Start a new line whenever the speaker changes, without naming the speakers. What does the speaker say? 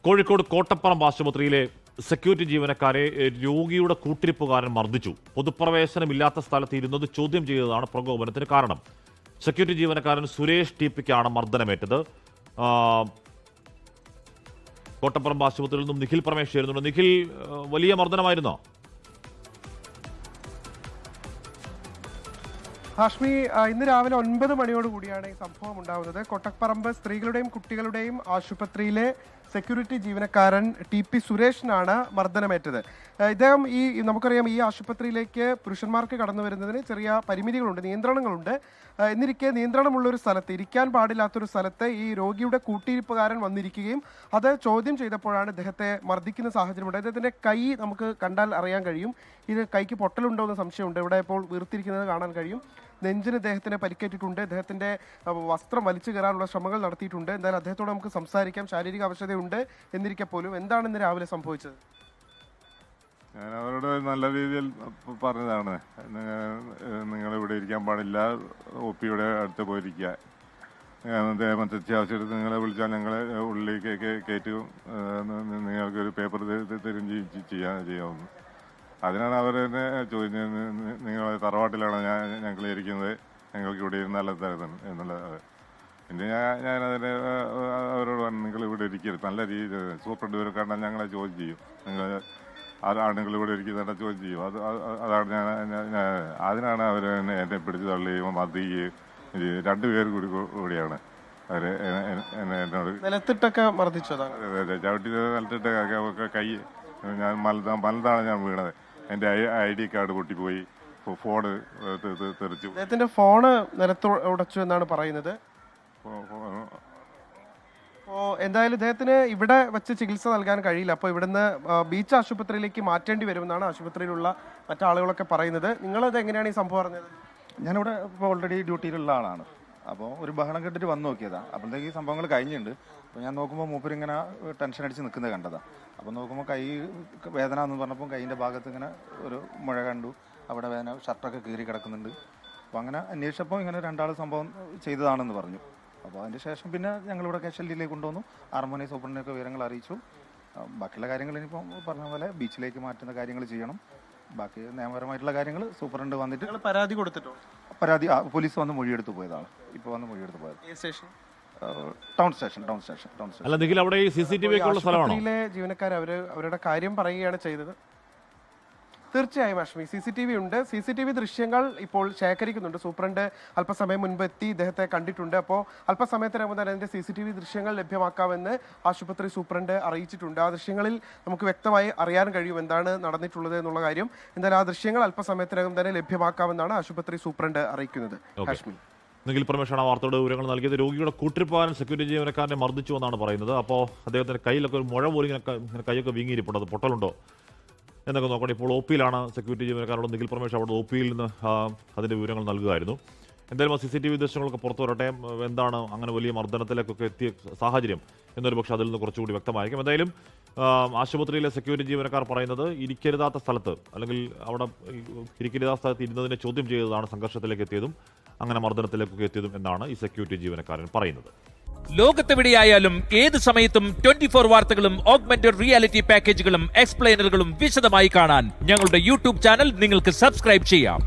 കോഴിക്കോട് കോട്ടപ്പറമ്പ് ആശുപത്രിയിലെ സെക്യൂരിറ്റി ജീവനക്കാരെ രോഗിയുടെ കൂട്ടിരിപ്പുകാരൻ മർദ്ദിച്ചു. പൊതുപ്രവേശനമില്ലാത്ത സ്ഥലത്ത് ഇരുന്നത് ചോദ്യം ചെയ്തതാണ് പ്രകോപനത്തിന് കാരണം. സെക്യൂരിറ്റി ജീവനക്കാരൻ സുരേഷ് ടിപിക്കാണ് മർദ്ദനമേറ്റത്. കോട്ടപ്പറമ്പ് ആശുപത്രിയിൽ നിന്നും നിഖിൽ പ്രമേഷ് ചേരുന്നുണ്ട്. നിഖിൽ, വലിയ മർദ്ദനമായിരുന്നോ?
ഹാഷ്മി, ഇന്ന് രാവിലെ 9 മണിയോട് കൂടിയാണ് ഈ സംഭവം ഉണ്ടാകുന്നത്. കോട്ടപ്പറമ്പ് സ്ത്രീകളുടെയും കുട്ടികളുടെയും ആശുപത്രിയിലെ സെക്യൂരിറ്റി ജീവനക്കാരൻ TP സുരേഷിനാണ് മർദ്ദനമേറ്റത്. ഇദ്ദേഹം നമുക്കറിയാം, ഈ ആശുപത്രിയിലേക്ക് പുരുഷന്മാർക്ക് കടന്നു വരുന്നതിന് ചെറിയ പരിമിതികളുണ്ട്, നിയന്ത്രണങ്ങളുണ്ട്. എന്നിരിക്കെ നിയന്ത്രണമുള്ളൊരു സ്ഥലത്ത്, ഇരിക്കാൻ പാടില്ലാത്തൊരു സ്ഥലത്ത് ഈ രോഗിയുടെ കൂട്ടിയിരിപ്പുകാരൻ വന്നിരിക്കുകയും അത് ചോദ്യം ചെയ്തപ്പോഴാണ് ഇദ്ദേഹത്തെ മർദ്ദിക്കുന്ന സാഹചര്യമുണ്ട്. അദ്ദേഹത്തിൻ്റെ കൈ നമുക്ക് കണ്ടാൽ അറിയാൻ കഴിയും. ഇത് കൈക്ക് പൊട്ടലുണ്ടോ എന്ന് സംശയമുണ്ട്. ഇവിടെ ഇപ്പോൾ വീർത്തിരിക്കുന്നത് കാണാൻ കഴിയും. നെഞ്ചിന് ഇദ്ദേഹത്തിന് പരിക്കേറ്റിട്ടുണ്ട്. ഇദ്ദേഹത്തിൻ്റെ വസ്ത്രം വലിച്ചു കയറാനുള്ള ശ്രമങ്ങൾ നടത്തിയിട്ടുണ്ട്. എന്തായാലും അദ്ദേഹത്തോട് നമുക്ക് സംസാരിക്കാം. ശാരീരിക അവശതയുണ്ട് എന്നിരിക്കെ പോലും എന്താണ് ഇന്ന് രാവിലെ സംഭവിച്ചത്?
ഞാൻ അവരോട് നല്ല രീതിയിൽ പറഞ്ഞതാണ്, നിങ്ങളിവിടെ ഇരിക്കാൻ പാടില്ല, OP-യുടെ അടുത്ത് പോയിരിക്കുക, മറ്റേ അത്യാവശ്യമായിട്ട് നിങ്ങളെ വിളിച്ചാൽ ഞങ്ങളെ ഉള്ളിലേക്ക് കയറ്റും, നിങ്ങൾക്കൊരു പേപ്പർ തരും ചെയ്യാവുന്നു. അതിനാണ് അവർ തന്നെ ചോദിച്ചത്, നിങ്ങൾ തറവാട്ടിലാണോ ഞങ്ങൾ ഇരിക്കുന്നത്, ഞങ്ങൾക്ക് ഇവിടെ ഇരുന്നല്ല തരുന്നത് എന്നുള്ളത്. പിന്നെ ഞാനതിന് അവരോട് പറഞ്ഞു, നിങ്ങൾ ഇവിടെ ഇരിക്കരുത്, നല്ല രീതിയിൽ സൂപ്രണ്ട് വരെ കണ്ടാൽ ഞങ്ങളെ ചോദ്യം ചെയ്യും, നിങ്ങൾ ആണുങ്ങൾ ഇവിടെ ഇരിക്കുന്നതിനെ ചോദ്യം ചെയ്യും. അതാണ് അതിനാണ് അവർ എന്നെ പിടിച്ച് തള്ളുകയും മർദ്ദിക്കുകയും 2 പേർ കൂടിയാണ് അവർ എന്നോട്
നിലത്തിട്ടൊക്കെ മർദ്ദിച്ചതാണ്.
ചവിട്ടി നിലത്തിട്ടൊക്കെ കൈ ഞാൻ മലത്താണ് ഞാൻ വീണത്. എൻ്റെ ID കാർഡ് പൊട്ടിപ്പോയി, ഫോണ് തെറിച്ചു.
അദ്ദേഹത്തിന്റെ ഫോണ് നിലത്ത് ഉടച്ചു എന്നാണ് പറയുന്നത്. അപ്പോൾ എന്തായാലും ഇദ്ദേഹത്തിന് ഇവിടെ വെച്ച് ചികിത്സ നൽകാൻ കഴിയില്ല. അപ്പോൾ ഇവിടുന്ന് ബീച്ച് ആശുപത്രിയിലേക്ക് മാറ്റേണ്ടി വരുമെന്നാണ് ആശുപത്രിയിലുള്ള മറ്റാളുകളൊക്കെ പറയുന്നത്. നിങ്ങളത് എങ്ങനെയാണ് ഈ സംഭവം അറിഞ്ഞത്?
ഞാനിവിടെ ഇപ്പോൾ ഓൾറെഡി ഡ്യൂട്ടിയിലുള്ള ആളാണ്. അപ്പോൾ ഒരു ബഹളം കേട്ടിട്ട് വന്ന് നോക്കിയതാണ്. അപ്പോഴത്തേക്ക് ഈ സംഭവങ്ങൾ കഴിഞ്ഞിട്ടുണ്ട്. അപ്പോൾ ഞാൻ നോക്കുമ്പോൾ മൂപ്പരിങ്ങനെ ടെൻഷൻ അടിച്ച് നിൽക്കുന്നത് കണ്ടതാണ്. അപ്പോൾ നോക്കുമ്പോൾ കൈ വേദന എന്ന് പറഞ്ഞപ്പോൾ കൈയിൻ്റെ ഭാഗത്ത് ഇങ്ങനെ ഒരു മുഴ കണ്ടു, അവിടെ വേദന, ഷർട്ടൊക്കെ കീറി കിടക്കുന്നുണ്ട്. അപ്പോൾ അങ്ങനെ അന്വേഷിച്ചപ്പോൾ ഇങ്ങനെ 2 ആൾ സംഭവം ചെയ്തതാണെന്ന് പറഞ്ഞു. അപ്പോൾ അതിൻ്റെ ശേഷം പിന്നെ ഞങ്ങളിവിടെ കാഷ്വാലിറ്റിയിലേക്ക് കൊണ്ടുവന്നു, ഹാർമോണി സൂപ്രണ്ടിനെയൊക്കെ വിവരങ്ങൾ അറിയിച്ചു. ബാക്കിയുള്ള കാര്യങ്ങൾ ഇനിയിപ്പോൾ പറഞ്ഞ പോലെ ബീച്ചിലേക്ക് മാറ്റുന്ന കാര്യങ്ങൾ ചെയ്യണം. ബാക്കി നിയമപരമായിട്ടുള്ള കാര്യങ്ങൾ സൂപ്രണ്ട് വന്നിട്ട്
പരാതി കൊടുത്തിട്ടോ?
പരാതി പോലീസ് വന്ന് മൊഴിയെടുത്ത് പോയതാണ്. ഇപ്പോൾ വന്ന് മൊഴിയെടുത്ത് പോയത് ടൗൺ സ്റ്റേഷൻ.
അല്ല നിഖിൽ, അവിടെ ഈ CCTV ഉള്ള സ്ഥലമാണോ?
ജീവനക്കാർ അവരുടെ കാര്യം പറയുകയാണ് ചെയ്തത്. തീർച്ചയായും അശ്മി, CCTV ഉണ്ട്. CCTV ദൃശ്യങ്ങൾ ഇപ്പോൾ ശേഖരിക്കുന്നുണ്ട്. സൂപ്രണ്ട് അല്പസമയം മുൻപ് എത്തി ഇദ്ദേഹത്തെ കണ്ടിട്ടുണ്ട്. അപ്പോൾ അല്പസമയത്തിനകം തന്നെ അതിൻ്റെ CCTV ദൃശ്യങ്ങൾ ലഭ്യമാക്കാമെന്ന് ആശുപത്രി സൂപ്രണ്ട് അറിയിച്ചിട്ടുണ്ട്. ആ ദൃശ്യങ്ങളിൽ നമുക്ക് വ്യക്തമായി അറിയാൻ കഴിയും എന്താണ് നടന്നിട്ടുള്ളത് എന്നുള്ള കാര്യം. എന്തായാലും ആ ദൃശ്യങ്ങൾ അല്പസമയത്തിനകം തന്നെ ലഭ്യമാക്കാമെന്നാണ് ആശുപത്രി സൂപ്രണ്ട് അറിയിക്കുന്നത്. അശ്മി,
നിഖിൽ പ്രമേഷാണ് വാർത്തയുടെ വിവരങ്ങൾ നൽകിയത്. രോഗിയുടെ കൂട്ടിരിപ്പുകാരൻ സെക്യൂരിറ്റി ജീവനക്കാരനെ മർദ്ദിച്ചു എന്നാണ് പറയുന്നത്. അപ്പോൾ അദ്ദേഹത്തിന്റെ കയ്യിലൊക്കെ ഒരു മുഴ പോലും ഇങ്ങനെ കൈയൊക്കെ വീങ്ങിയിരിപ്പുണ്ട്. അത് പൊട്ടലുണ്ടോ എന്നൊക്കെ നോക്കണം. ഇപ്പോൾ OP-യിലാണ് സെക്യൂരിറ്റി ജീവനക്കാരോട് നിഖിൽ പ്രമേഷ് അവിടെ OP-യിൽ നിന്ന് അതിൻ്റെ വിവരങ്ങൾ നൽകുകയായിരുന്നു. എന്തായാലും CCTV ദൃശ്യങ്ങളൊക്കെ പുറത്തു വരട്ടെ. എന്താണ് അങ്ങനെ വലിയ മർദ്ദനത്തിലേക്കൊക്കെ എത്തിയ സാഹചര്യം എന്നൊരു പക്ഷേ അതിൽ നിന്ന് കുറച്ചുകൂടി വ്യക്തമായിരിക്കും. എന്തായാലും ആശുപത്രിയിലെ സെക്യൂരിറ്റി ജീവനക്കാർ പറയുന്നത് ഇരിക്കരുതാത്ത സ്ഥലത്ത്, അല്ലെങ്കിൽ അവിടെ ഇരിക്കരുതാത്ത സ്ഥലത്ത് ഇരുന്നതിനെ ചോദ്യം ചെയ്തതാണ് സംഘർഷത്തിലേക്ക് എത്തിയതും അങ്ങനെ മർദ്ദനത്തിലേക്കൊക്കെ എത്തിയതും എന്നാണ് ഈ സെക്യൂരിറ്റി ജീവനക്കാരൻ പറയുന്നത്.
ലോകത്തെവിടെയായാലും ഏത് സമയത്തും 24 വാർത്തകളും ഓഗ്മെന്റഡ് റിയാലിറ്റി പാക്കേജുകളും എക്സ്പ്ലെയിനറുകളും വിശദമായി കാണാൻ ഞങ്ങളുടെ YouTube ചാനൽ നിങ്ങൾക്ക് സബ്സ്ക്രൈബ് ചെയ്യാം.